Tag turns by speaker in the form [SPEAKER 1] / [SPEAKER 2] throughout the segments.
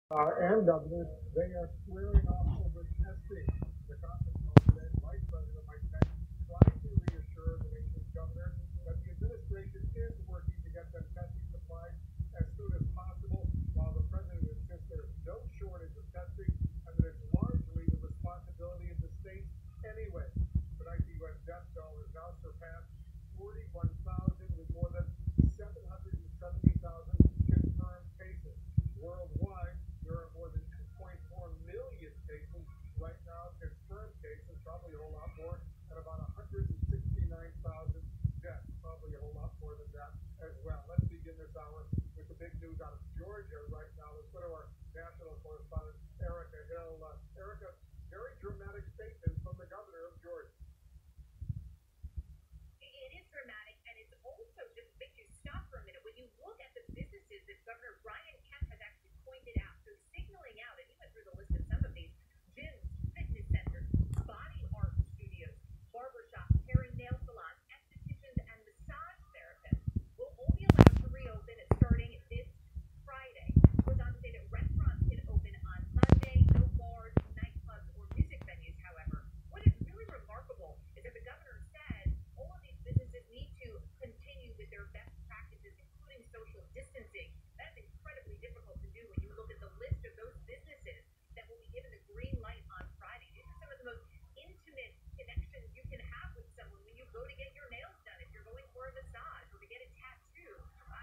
[SPEAKER 1] And governors, they are squaring off over testing. The conference call today, Vice President Mike Pence trying to reassure the nation's governors that the administration is working to get them testing supplies as soon as possible, while the president insists there's no shortage of testing and that it's largely the responsibility of the states anyway. Tonight, the U.S. death toll has now surpassed 41,000 with more than 770,000 confirmed cases. Worldwide, there are more than 2.4 million cases right now, confirmed cases, probably a whole lot more, and about 169,000 deaths, probably a whole lot more than that as well. Let's begin this hour with the big news out of Georgia right now. Let's go to our national correspondent, Erica Hill. Erica, very dramatic statement from the governor of Georgia.
[SPEAKER 2] It is dramatic, and it's also just makes you stop for a minute. When you look at the businesses that Governor Brian Kemp has actually pointed out, so signaling out, and he went through the list of some of these: gyms, fitness centers, body art studios, barbershops, hair and nail salons, estheticians, and massage therapists will all be allowed to reopen starting this Friday. It goes on to say that restaurants can open on Monday, no bars, nightclubs, or music venues, however. What is really remarkable is that the governor said all of these businesses need to continue with their best practices, including social distancing. That is incredibly difficult to do when you look at the list of those businesses that will be given the green light on Friday. These are some of the most intimate connections you can have with someone when you go to get your nails done, if you're going for a massage or to get a tattoo.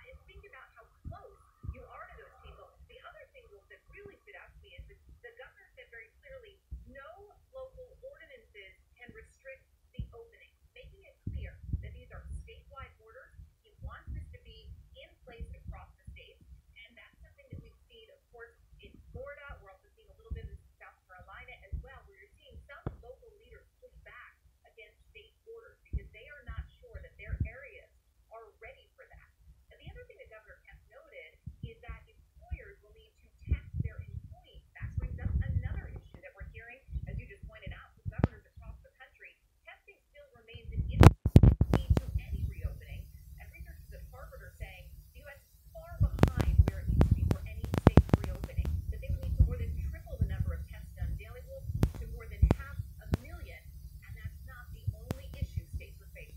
[SPEAKER 2] And think about how close you are to those people. The other thing that really stood out to me is that the governor said very clearly no local ordinances can restrict the opening, making it clear that these are statewide orders. He wants this to be in place across the state, and that's something that we've seen, of course, in Florida. We're also seeing a little bit in South Carolina as well, where you're seeing some local leaders push back against state orders because they are not sure that their areas are ready for that. And the other thing that Governor Kemp noted is that employers will need to test their employees. That brings up another issue that we're hearing, as you just pointed out, from governors across the country. Testing still remains an issue to any reopening, and researchers at Harvard are saying the U.S. is far behind where it needs to be for any safe reopening, that they would need to more than triple the number of tests done daily, to more than 500,000, and that's not the only issue states are facing.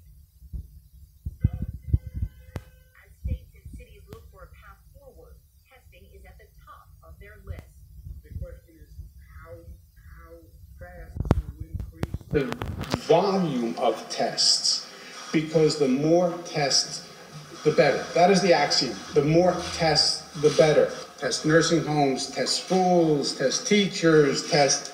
[SPEAKER 2] As states and cities look for a path forward, testing is at the top of their list.
[SPEAKER 1] The question is, how fast will you increase
[SPEAKER 3] the volume of tests, because the more tests, the better. That is the axiom. The more tests, the better. Test nursing homes, test schools, test teachers, test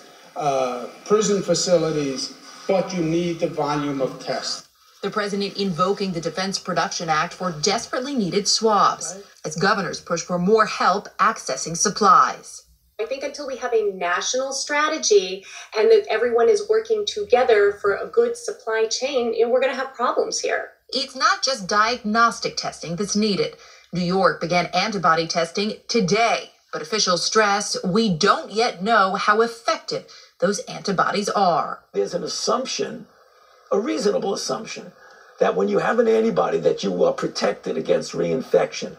[SPEAKER 3] prison facilities, but you need the volume of tests.
[SPEAKER 4] The president invoking the Defense Production Act for desperately needed swabs as governors push for more help accessing supplies.
[SPEAKER 5] I think until we have a national strategy and that everyone is working together for a good supply chain, we're going to have problems here.
[SPEAKER 4] It's not just diagnostic testing that's needed. New York began antibody testing today, but officials stress we don't yet know how effective those antibodies are.
[SPEAKER 6] There's an assumption, a reasonable assumption, that when you have an antibody that you are protected against reinfection.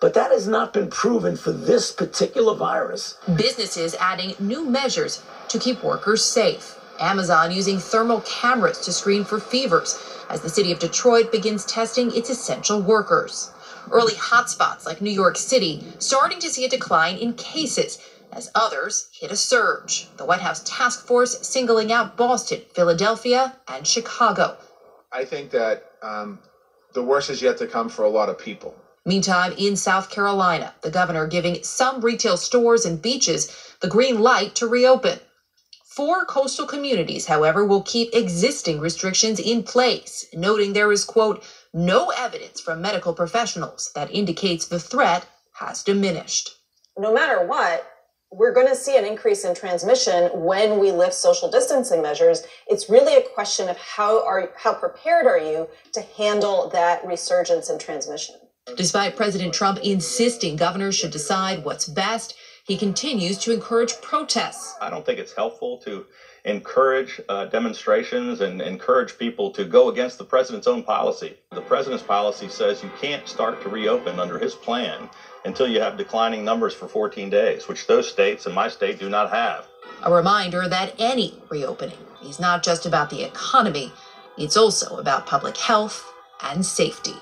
[SPEAKER 6] But that has not been proven for this particular virus.
[SPEAKER 4] Businesses adding new measures to keep workers safe. Amazon using thermal cameras to screen for fevers as the city of Detroit begins testing its essential workers. Early hotspots like New York City starting to see a decline in cases as others hit a surge. The White House task force singling out Boston, Philadelphia, and Chicago.
[SPEAKER 7] I think that the worst is yet to come for a lot of people.
[SPEAKER 4] Meantime, in South Carolina, the governor giving some retail stores and beaches the green light to reopen. 4 coastal communities, however, will keep existing restrictions in place, noting there is, quote, no evidence from medical professionals that indicates the threat has diminished.
[SPEAKER 8] No matter what, we're going to see an increase in transmission when we lift social distancing measures. It's really a question of how prepared are you to handle that resurgence in transmission.
[SPEAKER 4] Despite President Trump insisting governors should decide what's best, he continues to encourage protests.
[SPEAKER 9] I don't think it's helpful to encourage demonstrations and encourage people to go against the president's own policy. The president's policy says you can't start to reopen under his plan until you have declining numbers for 14 days, which those states and my state do not have.
[SPEAKER 4] A reminder that any reopening is not just about the economy, it's also about public health and safety.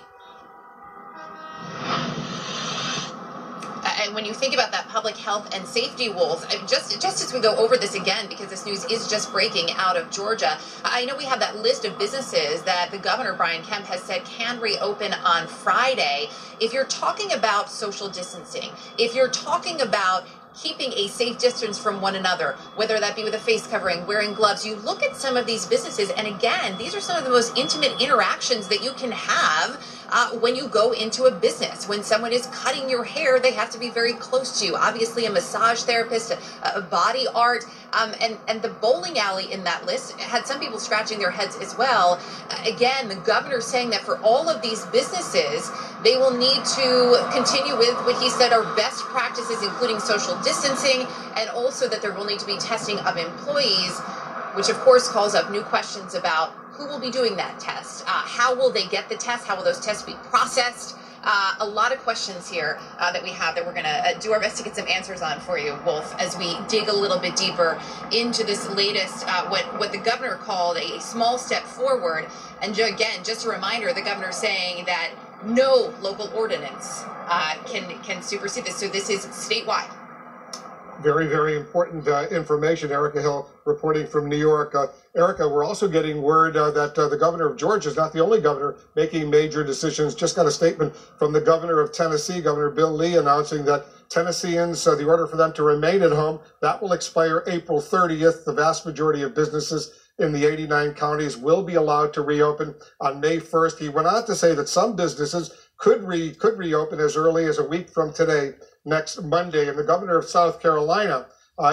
[SPEAKER 4] And when you think about that public health and safety, Wolf, just as we go over this again, because this news is just breaking out of Georgia, I know we have that list of businesses that the governor, Brian Kemp, has said can reopen on Friday. If you're talking about social distancing, if you're talking about keeping a safe distance from one another, whether that be with a face covering, wearing gloves, you look at some of these businesses, and again, these are some of the most intimate interactions that you can have when you go into a business. When someone is cutting your hair, they have to be very close to you. Obviously, a massage therapist, a body art, and the bowling alley in that list had some people scratching their heads as well. Again, the governor saying that for all of these businesses, they will need to continue with what he said are best practices, including social distancing, and also that there will need to be testing of employees, which of course calls up new questions about who will be doing that test, how will they get the test, how will those tests be processed. A lot of questions here that we have that we're going to do our best to get some answers on for you, Wolf, as we dig a little bit deeper into this latest, what the governor called a small step forward. And again, just a reminder, the governor saying that no local ordinance can supersede this. So this is statewide.
[SPEAKER 1] Very, very important information. Erica Hill reporting from New York. Erica, we're also getting word that the governor of Georgia is not the only governor making major decisions. Just got a statement from the governor of Tennessee, Governor Bill Lee, announcing that Tennesseans, the order for them to remain at home, that will expire April 30th. The vast majority of businesses in the 89 counties will be allowed to reopen on May 1st. He went on to say that some businesses could reopen as early as a week from today, next Monday. And the governor of South Carolina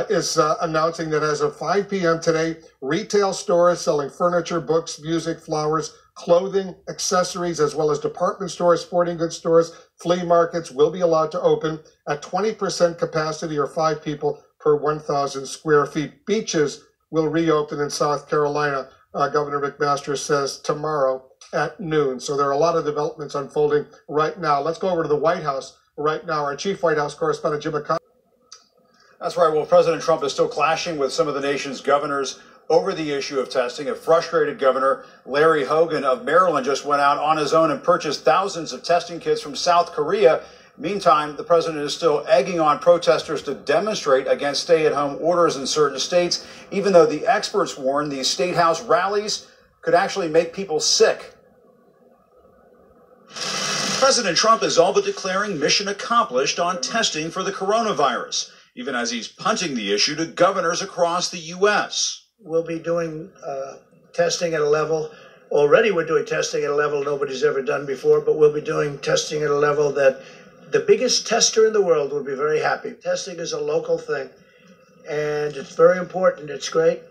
[SPEAKER 1] is announcing that as of 5 p.m. today, retail stores selling furniture, books, music, flowers, clothing, accessories, as well as department stores, sporting goods stores, flea markets will be allowed to open at 20% capacity, or 5 people per 1,000 square feet. Beaches will reopen in South Carolina, Governor McMaster says, tomorrow at noon. So there are a lot of developments unfolding right now. Let's go over to the White House right now. Our chief White House correspondent, Jim McConnell.
[SPEAKER 10] That's right. Well, President Trump is still clashing with some of the nation's governors over the issue of testing. A frustrated governor, Larry Hogan of Maryland, just went out on his own and purchased thousands of testing kits from South Korea. Meantime, the president is still egging on protesters to demonstrate against stay-at-home orders in certain states, even though the experts warn these state house rallies could actually make people sick.
[SPEAKER 11] President Trump is all but declaring mission accomplished on testing for the coronavirus, even as he's punting the issue to governors across the U.S.
[SPEAKER 12] We'll be doing testing at a level. Already we're doing testing at a level nobody's ever done before, but we'll be doing testing at a level that the biggest tester in the world will be very happy. Testing is a local thing, and it's very important. It's great,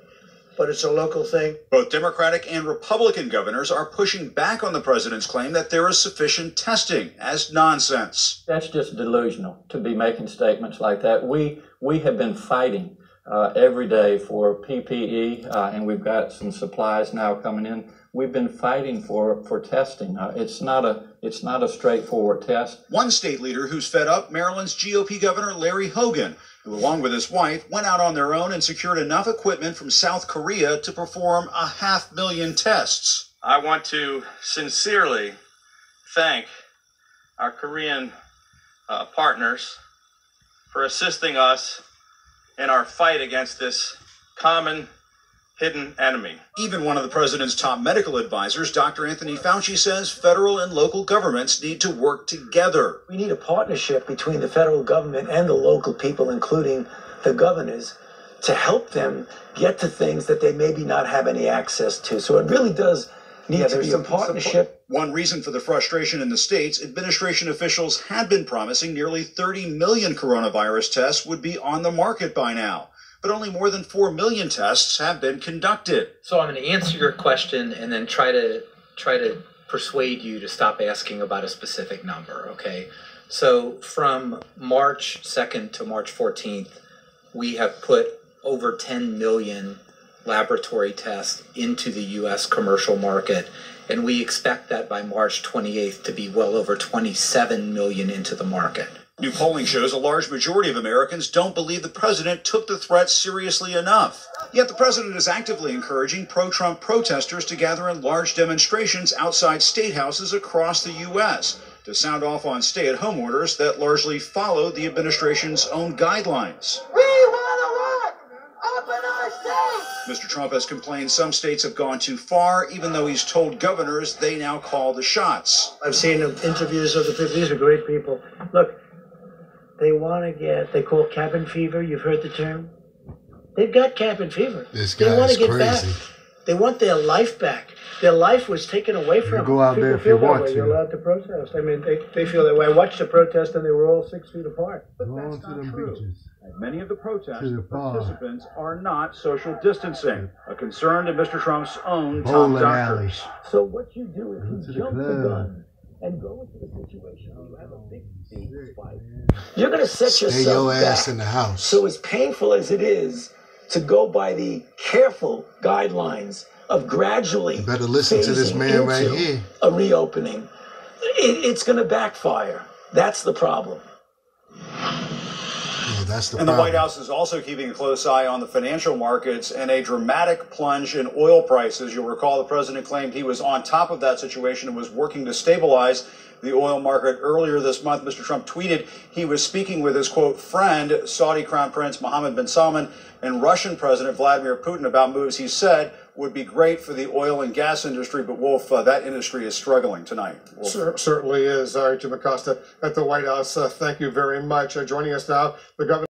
[SPEAKER 12] but it's a local thing.
[SPEAKER 11] Both Democratic and Republican governors are pushing back on the president's claim that there is sufficient testing as nonsense.
[SPEAKER 13] That's just delusional to be making statements like that. We have been fighting every day for PPE, and we've got some supplies now coming in. We've been fighting for testing. It's not a straightforward test.
[SPEAKER 11] One state leader who's fed up, Maryland's GOP Governor Larry Hogan, who along with his wife went out on their own and secured enough equipment from South Korea to perform 500,000 tests.
[SPEAKER 9] I want to sincerely thank our Korean partners for assisting us in our fight against this common hidden enemy.
[SPEAKER 11] Even one of the president's top medical advisors, Dr. Anthony Fauci, says federal and local governments need to work together.
[SPEAKER 12] We need a partnership between the federal government and the local people, including the governors, to help them get to things that they maybe not have any access to. So it really does need to be a partnership.
[SPEAKER 11] One reason for the frustration in the states, administration officials had been promising nearly 30 million coronavirus tests would be on the market by now. But only more than 4 million tests have been conducted.
[SPEAKER 14] So I'm going to answer your question and then try to persuade you to stop asking about a specific number, okay? So from March 2nd to March 14th, we have put over 10 million laboratory tests into the U.S. commercial market. And we expect that by March 28th to be well over 27 million into the market.
[SPEAKER 11] New polling shows a large majority of Americans don't believe the president took the threat seriously enough. Yet the president is actively encouraging pro-Trump protesters to gather in large demonstrations outside state houses across the U.S. to sound off on stay-at-home orders that largely follow the administration's own guidelines.
[SPEAKER 15] We want to work! Open our states!
[SPEAKER 11] Mr. Trump has complained some states have gone too far, even though he's told governors they now call the shots.
[SPEAKER 12] I've seen interviews of the people. These are great people. Look, they want to get, they call cabin fever. You've heard the term? They've got cabin fever.
[SPEAKER 16] This guy
[SPEAKER 12] they want
[SPEAKER 16] is
[SPEAKER 12] to get
[SPEAKER 16] crazy.
[SPEAKER 12] back. They want their life back. Their life was taken away from them.
[SPEAKER 16] Go out
[SPEAKER 12] People
[SPEAKER 16] there if
[SPEAKER 12] feel
[SPEAKER 16] you
[SPEAKER 12] that
[SPEAKER 16] want
[SPEAKER 12] way.
[SPEAKER 16] to.
[SPEAKER 12] You're allowed to protest. I mean, they feel that way. I watched the protest and they were all 6 feet apart.
[SPEAKER 11] But
[SPEAKER 16] Go
[SPEAKER 11] that's
[SPEAKER 16] on to
[SPEAKER 11] not
[SPEAKER 16] them
[SPEAKER 11] true.
[SPEAKER 16] beaches.
[SPEAKER 11] At many of the protests,
[SPEAKER 16] To the
[SPEAKER 11] the
[SPEAKER 16] bar.
[SPEAKER 11] participants are not social distancing, a concern to Mr. Trump's own top
[SPEAKER 16] Bowling
[SPEAKER 11] doctors.
[SPEAKER 16] alleys.
[SPEAKER 6] So what you do is
[SPEAKER 16] Go
[SPEAKER 6] you
[SPEAKER 16] to the
[SPEAKER 6] jump the
[SPEAKER 16] club.
[SPEAKER 6] gun and go into a situation where you have a big spike. You're going to set
[SPEAKER 16] Stay
[SPEAKER 6] yourself
[SPEAKER 16] your ass
[SPEAKER 6] back.
[SPEAKER 16] in the house.
[SPEAKER 6] So as painful as it is to go by the careful guidelines of gradually
[SPEAKER 16] You better listen to this
[SPEAKER 6] phasing
[SPEAKER 16] man right
[SPEAKER 6] into
[SPEAKER 16] here.
[SPEAKER 6] a reopening, it's going to backfire. That's the problem.
[SPEAKER 16] Yeah, that's the
[SPEAKER 10] And the
[SPEAKER 16] problem.
[SPEAKER 10] White House is also keeping a close eye on the financial markets and a dramatic plunge in oil prices. You'll recall the president claimed he was on top of that situation and was working to stabilize the oil market. Earlier this month, Mr. Trump tweeted he was speaking with his, quote, friend, Saudi Crown Prince Mohammed bin Salman, and Russian President Vladimir Putin about moves he said would be great for the oil and gas industry. But, Wolf, that industry is struggling tonight. Wolf.
[SPEAKER 1] Certainly is. Jim Acosta at the White House. Thank you very much. Joining us now, the governor.